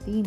3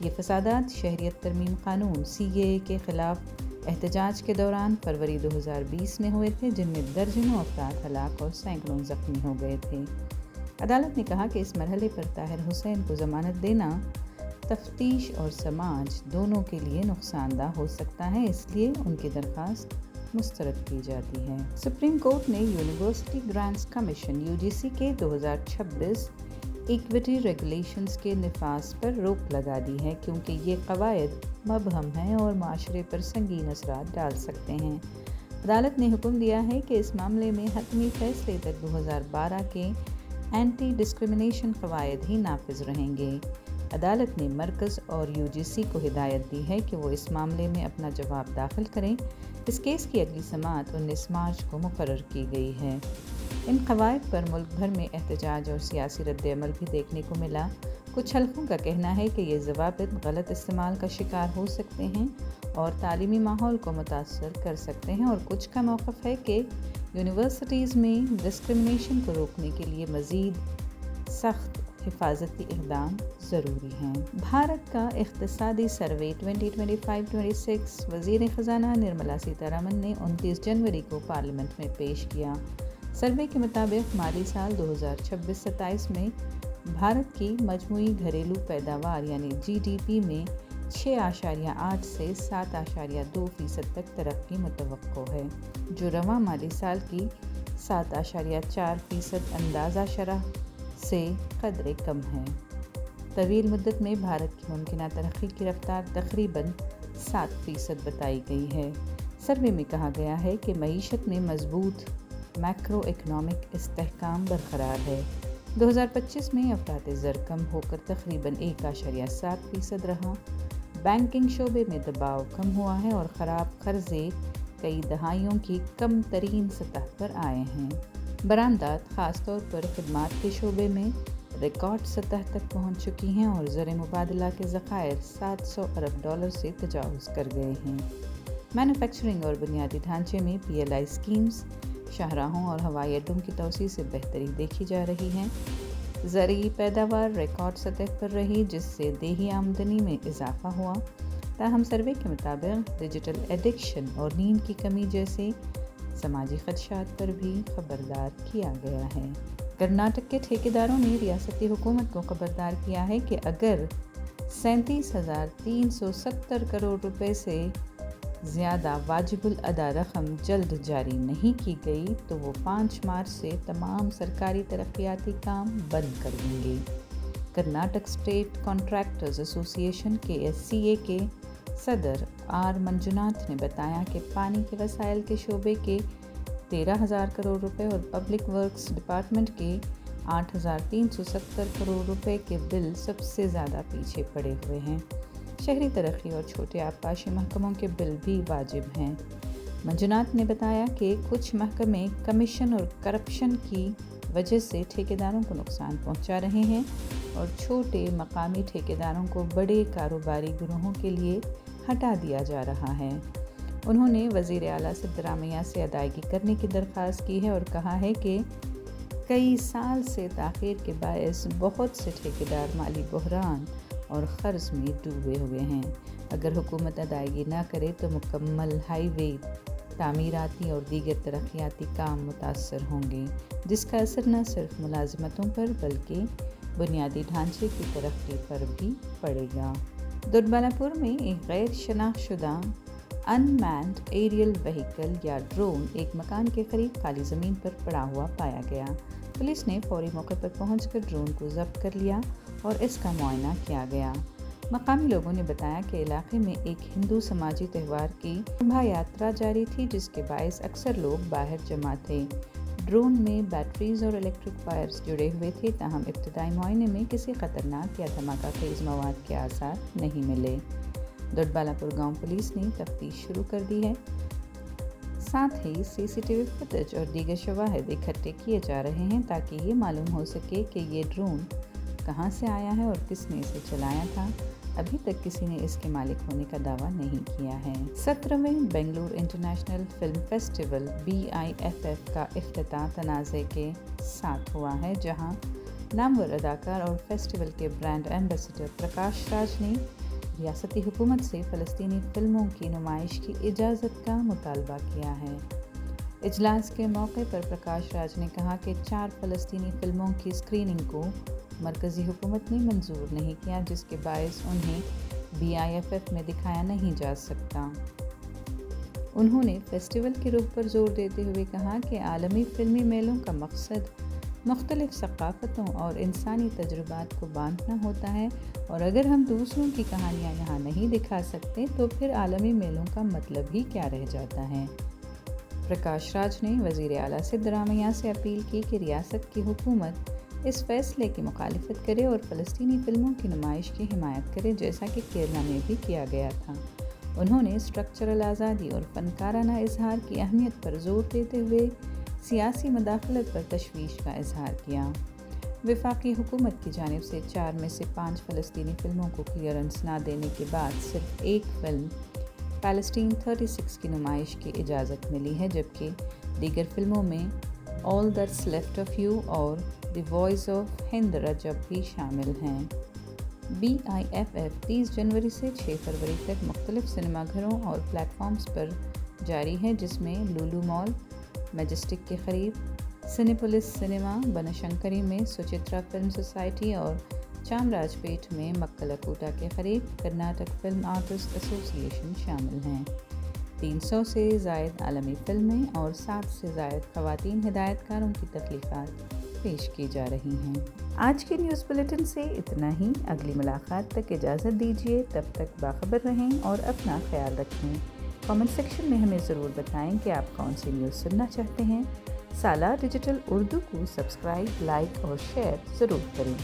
یہ فسادات شہریت ترمیم قانون CAA کے خلاف احتجاج کے دوران فروری 2020 میں ہوئے تھے، جن میں درجنوں افراد ہلاک اور سینکڑوں زخمی ہو گئے تھے۔ عدالت نے کہا کہ اس مرحلے پر طاہر حسین کو ضمانت دینا تفتیش اور سماج دونوں کے لیے نقصان دہ ہو سکتا ہے، اس لیے ان کی درخواست مسترد کی جاتی ہے۔ سپریم کورٹ نے یونیورسٹی گرانٹس کمیشن UGC کے 2026 ایکویٹی ریگولیشنز کے نفاذ پر روک لگا دی ہے، کیونکہ یہ قواعد مبہم ہیں اور معاشرے پر سنگین اثرات ڈال سکتے ہیں۔ عدالت نے حکم دیا ہے کہ اس معاملے میں حتمی فیصلے تک 2012 کے اینٹی ڈسکریمنیشن قواعد ہی نافذ رہیں گے۔ عدالت نے مرکز اور UGC کو ہدایت دی ہے کہ وہ اس معاملے میں اپنا جواب داخل کریں۔ اس کیس کی اگلی سماعت 19 مارچ کو مقرر کی گئی ہے۔ ان قواعد پر ملک بھر میں احتجاج اور سیاسی رد عمل بھی دیکھنے کو ملا۔ کچھ حلقوں کا کہنا ہے کہ یہ ضوابط غلط استعمال کا شکار ہو سکتے ہیں اور تعلیمی ماحول کو متاثر کر سکتے ہیں، اور کچھ کا موقف ہے کہ یونیورسٹیز میں ڈسکریمنیشن کو روکنے کے لیے مزید سخت حفاظتی اقدام ضروری ہیں۔ بھارت کا اقتصادی سروے 2025-26 وزیر خزانہ نرملا سیتارمن نے 29 جنوری کو پارلیمنٹ میں پیش کیا۔ سروے کے مطابق مالی سال 2026-27 میں بھارت کی مجموعی گھریلو پیداوار یعنی GDP میں 6.8 سے 7.2% تک ترقی متوقع ہے، جو رواں مالی سال کی 7.4% اندازہ شرح سے قدرے کم ہے۔ طویل مدت میں بھارت کی ممکنہ ترقی کی رفتار تقریباً 7% بتائی گئی ہے۔ سروے میں کہا گیا ہے کہ معیشت میں مضبوط میکرو اکنامک استحکام برقرار ہے۔ 2025 میں افراط زر کم ہو کر تقریباً 1.7% رہا۔ بینکنگ شعبے میں دباؤ کم ہوا ہے اور خراب قرضے کئی دہائیوں کی کم ترین سطح پر آئے ہیں۔ برآمدات خاص طور پر خدمات کے شعبے میں ریکارڈ سطح تک پہنچ چکی ہیں اور زر مبادلہ کے ذخائر $700 ارب سے تجاوز کر گئے ہیں۔ مینوفیکچرنگ اور بنیادی ڈھانچے میں PLI اسکیمز، شاہراہوں اور ہوائی اڈوں کی توسیع سے بہتری دیکھی جا رہی ہے۔ زرعی پیداوار ریکارڈ سطح پر رہی، جس سے دیہی آمدنی میں اضافہ ہوا۔ تاہم سروے کے مطابق ڈیجیٹل ایڈکشن اور نیند کی کمی جیسے سماجی خدشات پر بھی خبردار کیا گیا ہے۔ کرناٹک کے ٹھیکیداروں نے ریاستی حکومت کو خبردار کیا ہے کہ اگر 37,370 کروڑ روپے سے زیادہ واجب الادا رقم جلد جاری نہیں کی گئی تو وہ 5 مارچ سے تمام سرکاری ترقیاتی کام بند کر دیں گے۔ کرناٹک اسٹیٹ کنٹریکٹرز ایسوسی ایشن KSCA کے صدر R منجوناتھ نے بتایا کہ پانی کے وسائل کے شعبے کے 13,000 کروڑ روپے اور پبلک ورکس ڈپارٹمنٹ کے 8,370 کروڑ روپے کے بل سب سے زیادہ پیچھے پڑے ہوئے ہیں۔ شہری ترقی اور چھوٹے آبپاشی محکموں کے بل بھی واجب ہیں۔ منجوناتھ نے بتایا کہ کچھ محکمے کمیشن اور کرپشن کی وجہ سے ٹھیکیداروں کو نقصان پہنچا رہے ہیں اور چھوٹے مقامی ٹھیکیداروں کو بڑے کاروباری گروہوں کے لیے ہٹا دیا جا رہا ہے۔ انہوں نے وزیر اعلیٰ سدرامیا سے ادائیگی کرنے کی درخواست کی ہے اور کہا ہے کہ کئی سال سے تاخیر کے باعث بہت سے ٹھیکیدار مالی بحران اور قرض میں ڈوبے ہوئے ہیں۔ اگر حکومت ادائیگی نہ کرے تو مکمل ہائی وے، تعمیراتی اور دیگر ترقیاتی کام متاثر ہوں گے، جس کا اثر نہ صرف ملازمتوں پر بلکہ بنیادی ڈھانچے کی ترقی پر بھی پڑے گا۔ دوڈبالا پور میں ایک غیر شناخت شدہ ان مینڈ ایریل وہیکل یا ڈرون ایک مکان کے قریب خالی زمین پر پڑا ہوا پایا گیا۔ پولیس نے فوری موقع پر پہنچ کر ڈرون کو ضبط کر لیا اور اس کا معائنہ کیا گیا۔ مقامی لوگوں نے بتایا کہ علاقے میں ایک ہندو سماجی تہوار کی شوبھا یاترا جاری تھی، جس کے باعث اکثر لوگ باہر جمع تھے۔ ڈرون میں بیٹریز اور الیکٹرک وائرز جڑے ہوئے تھے، تاہم ابتدائی معائنے میں کسی خطرناک یا دھماکہ خیز مواد کے آثار نہیں ملے۔ دوڈبالا پور گاؤں پولیس نے تفتیش شروع کر دی ہے، ساتھ ہی CCTV فوٹیج اور دیگر شواہد اکٹھے کیے جا رہے ہیں تاکہ یہ معلوم ہو سکے کہ یہ ڈرون کہاں سے آیا ہے اور کس نے اسے چلایا تھا۔ ابھی تک کسی نے اس کے مالک ہونے کا دعویٰ نہیں کیا ہے۔ 17ویں Bangalore international film festival BIFF کا افتتاح تنازع کے ساتھ ہوا ہے، جہاں نامور اداکار اور فیسٹیول کے برانڈ ایمبیسڈر پرکاش راج نے ریاستی حکومت سے فلسطینی فلموں کی نمائش کی اجازت کا مطالبہ کیا ہے۔ اجلاس کے موقع پر پرکاش راج نے کہا کہ 4 فلسطینی فلموں کی اسکریننگ کو مرکزی حکومت نے منظور نہیں کیا، جس کے باعث انہیں BIFF میں دکھایا نہیں جا سکتا۔ انہوں نے فیسٹیول کے رخ پر زور دیتے ہوئے کہا کہ عالمی فلمی میلوں کا مقصد مختلف ثقافتوں اور انسانی تجربات کو باندھنا ہوتا ہے، اور اگر ہم دوسروں کی کہانیاں یہاں نہیں دکھا سکتے تو پھر عالمی میلوں کا مطلب ہی کیا رہ جاتا ہے۔ پرکاش راج نے وزیر اعلیٰ سدرامیا سے اپیل کی کہ ریاست کی حکومت اس فیصلے کی مخالفت کرے اور فلسطینی فلموں کی نمائش کی حمایت کرے، جیسا کہ کیرلا میں بھی کیا گیا تھا۔ انہوں نے اسٹرکچرل آزادی اور فنکارانہ اظہار کی اہمیت پر زور دیتے ہوئے سیاسی مداخلت پر تشویش کا اظہار کیا۔ وفاقی حکومت کی جانب سے 4 میں سے 5 فلسطینی فلموں کو کلیئرنس نہ دینے کے بعد صرف ایک فلم پیلسٹین 36 کی نمائش کی اجازت ملی ہے، جبکہ دیگر فلموں میں آل دیٹس لیفٹ آف یو اور دی وائس آف ہند رجب بھی شامل ہیں۔ BIFF 30 جنوری سے 6 فروری تک مختلف سنیما گھروں اور پلیٹ فارمز پر جاری ہے، جس میں لولو مال، میجسٹک کے قریب سنیپولس سنیما، بنشنکری میں سچترا فلم سوسائٹی اور چامراج پیٹ میں مکّلکوٹا کے قریب کرناٹک فلم آرٹسٹ ایسوسی ایشن شامل ہیں۔ 300 سے زائد عالمی فلمیں اور 60 سے زائد خواتین ہدایت کاروں کی تخلیقات پیش کی جا رہی ہیں۔ آج کے نیوز بلیٹن سے اتنا ہی۔ اگلی ملاقات تک اجازت دیجیے، تب تک باخبر رہیں اور اپنا خیال رکھیں۔ کامنٹ سیکشن میں ہمیں ضرور بتائیں کہ آپ کون سی نیوز سننا چاہتے ہیں۔ سالار ڈیجیٹل اردو کو سبسکرائب، لائک اور شیئر ضرور کریں۔